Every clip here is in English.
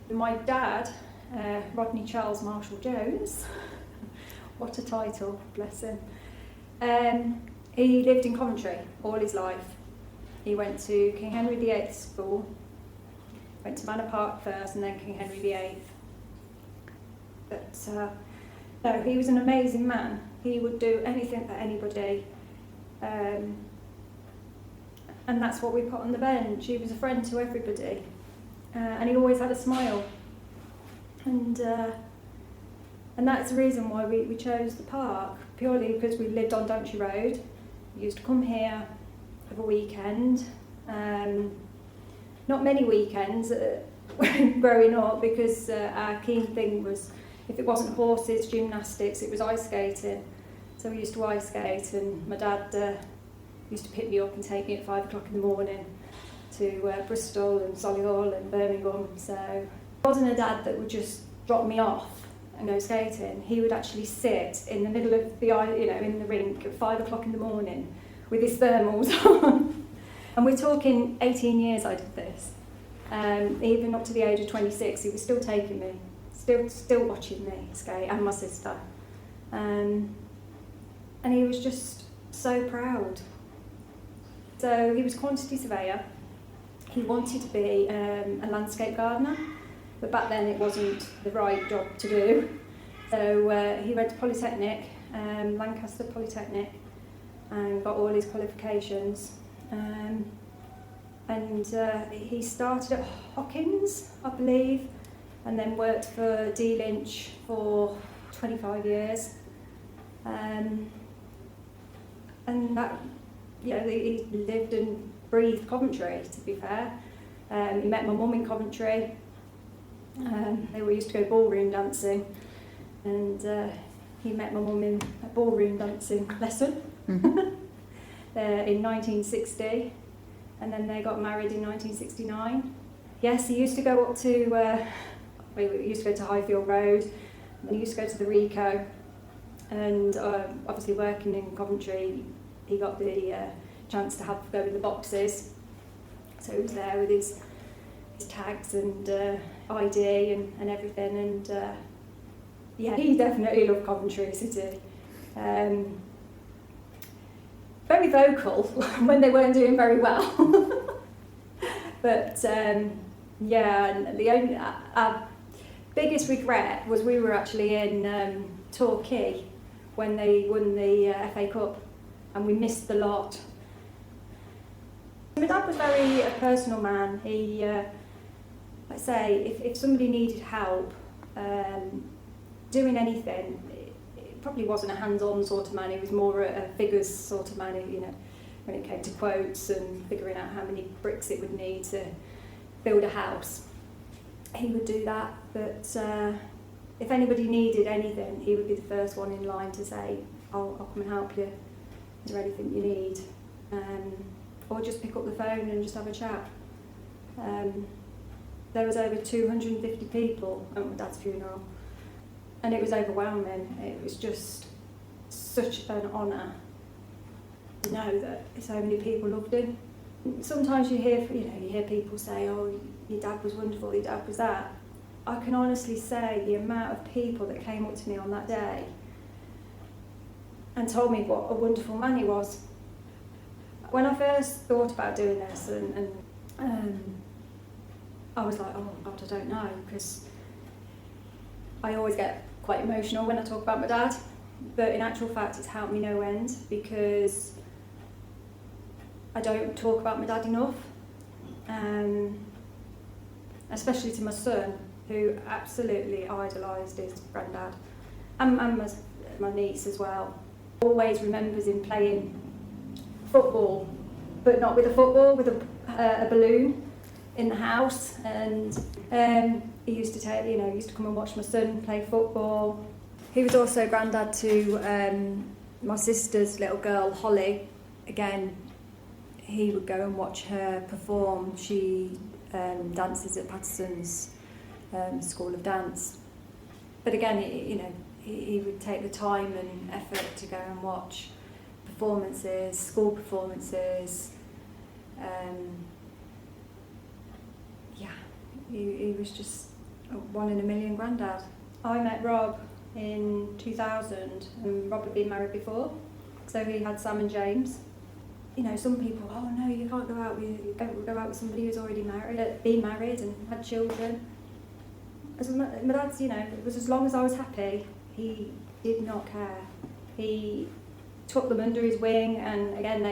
My dad, Rodney Charles Marshall Jones, what a title, bless him. He lived in Coventry all his life. He went to King Henry VIII School, went to Manor Park first and then King Henry VIII. But no, he was an amazing man. He would do anything for anybody. And that's what we put on the bench. He was a friend to everybody. And he always had a smile. And that's the reason why we chose the park, purely because we lived on Dantry Road. We used to come here every weekend. Not many weekends growing up, because our keen thing was, if it wasn't horses, gymnastics, it was ice skating. So we used to ice skate, and my dad used to pick me up and take me at 5 o'clock in the morning to Bristol and Solihull and Birmingham. So it wasn't a dad that would just drop me off and go skating. He would actually sit in the middle of the, in the rink at 5 o'clock in the morning with his thermals on. And we're talking 18 years I did this. Even up to the age of 26, he was still taking me, still watching me skate, and my sister. And he was just so proud. So he was a quantity surveyor. He wanted to be a landscape gardener, but back then it wasn't the right job to do. So he went to Polytechnic, Lancaster Polytechnic, and got all his qualifications. And he started at Hawkins, I believe, and then worked for D. Lynch for 25 years. And that, he lived and breathed Coventry, to be fair. He met my mum in Coventry. They used to go ballroom dancing, and he met my mum in a ballroom dancing lesson in 1960, and then they got married in 1969. Yes, he used to go up to, we used to go to Highfield Road, and he used to go to the Rico, and obviously working in Coventry, he got the chance to go in the boxes. So he was there with his tags and ID and everything, and yeah, he definitely loved Coventry City. Very vocal when they weren't doing very well. But yeah, and our biggest regret was we were actually in Torquay when they won the FA Cup, and we missed the lot. My dad was very a personal man. He, like I say, if somebody needed help doing anything, it probably wasn't a hands-on sort of man. He was more a figures sort of man, when it came to quotes and figuring out how many bricks it would need to build a house. He would do that, but if anybody needed anything, he would be the first one in line to say, I'll come and help you. Is there anything you need? Or just pick up the phone and just have a chat. There was over 250 people at my dad's funeral, and it was overwhelming. It was just such an honour to know that so many people loved him. Sometimes you hear people say, "Oh, your dad was wonderful, your dad was that." I can honestly say the amount of people that came up to me on that day and told me what a wonderful man he was. When I first thought about doing this, and I was like, oh God, I don't know, because I always get quite emotional when I talk about my dad, but in actual fact it's helped me no end, because I don't talk about my dad enough, especially to my son, who absolutely idolised his granddad, and my niece as well. Always remembers him playing football, but not with a football, with a balloon in the house, and he used to come and watch my son play football. He was also granddad to my sister's little girl, Holly. Again, he would go and watch her perform. She dances at Patterson's School of Dance. But again, he would take the time and effort to go and watch performances, school performances. Yeah, he was just one in a million granddad. I met Rob in 2000, and Rob had been married before, so he had Sam and James. You know, some people, oh no, you can't go out with somebody who's already been married and had children. As my dad's, you know, it was as long as I was happy, he did not care. He took them under his wing, and again,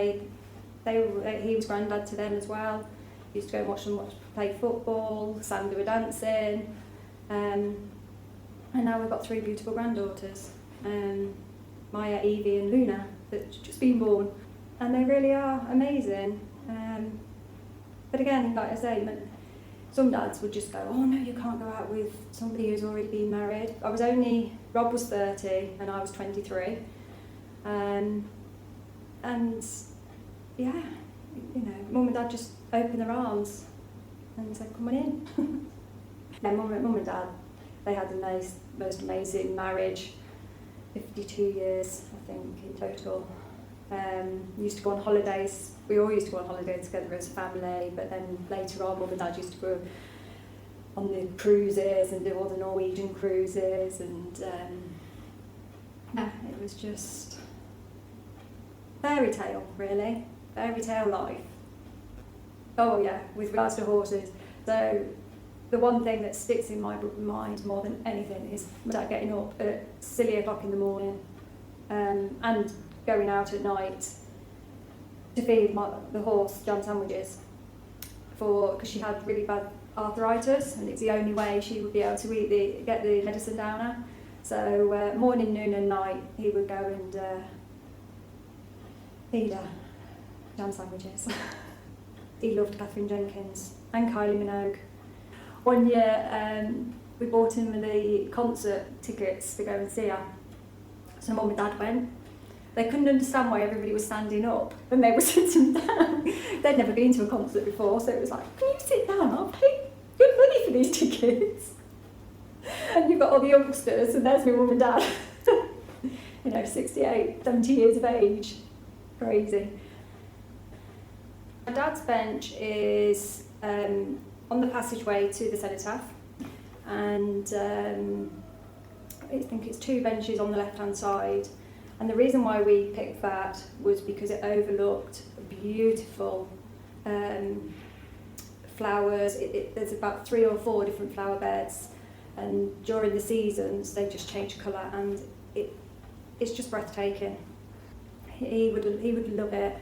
he was granddad to them as well. He used to go and watch them play football, Sam, they were dancing, and now we've got 3 beautiful granddaughters, Maya, Evie and Luna, that's just been born, and they really are amazing. But again, like I say, some dads would just go, oh no, you can't go out with somebody who's already been married. Rob was 30 and I was 23. And yeah, you know, Mum and Dad just opened their arms and said, come on in. Yeah, Mum and Dad, they had the most amazing marriage, 52 years, I think, in total. We used to go on holidays. We all used to go on holiday together as a family, but then later on, Mum and Dad used to go on the cruises and do all the Norwegian cruises, and yeah, it was just fairy tale, really. Fairy tale life. Oh yeah, with regards to horses. So the one thing that sticks in my mind more than anything is my dad getting up at silly o'clock in the morning and going out at night to feed the horse jam sandwiches because she had really bad arthritis, and it's the only way she would be able to get the medicine down her. So morning, noon and night he would go and feed her jam sandwiches. He loved Catherine Jenkins and Kylie Minogue. One year we bought him the concert tickets to go and see her. So Mum and Dad went. They couldn't understand why everybody was standing up when they were sitting down. They'd never been to a concert before, so it was like, can you sit down? I'll pay good money for these tickets. And you've got all the youngsters, and there's my Mum and Dad. You know, 68, 70 years of age. Crazy. My dad's bench is on the passageway to the cenotaph, and I think it's 2 benches on the left-hand side. And the reason why we picked that was because it overlooked beautiful flowers. There's about 3 or 4 different flower beds, and during the seasons they just change colour, and it's just breathtaking. He would love it.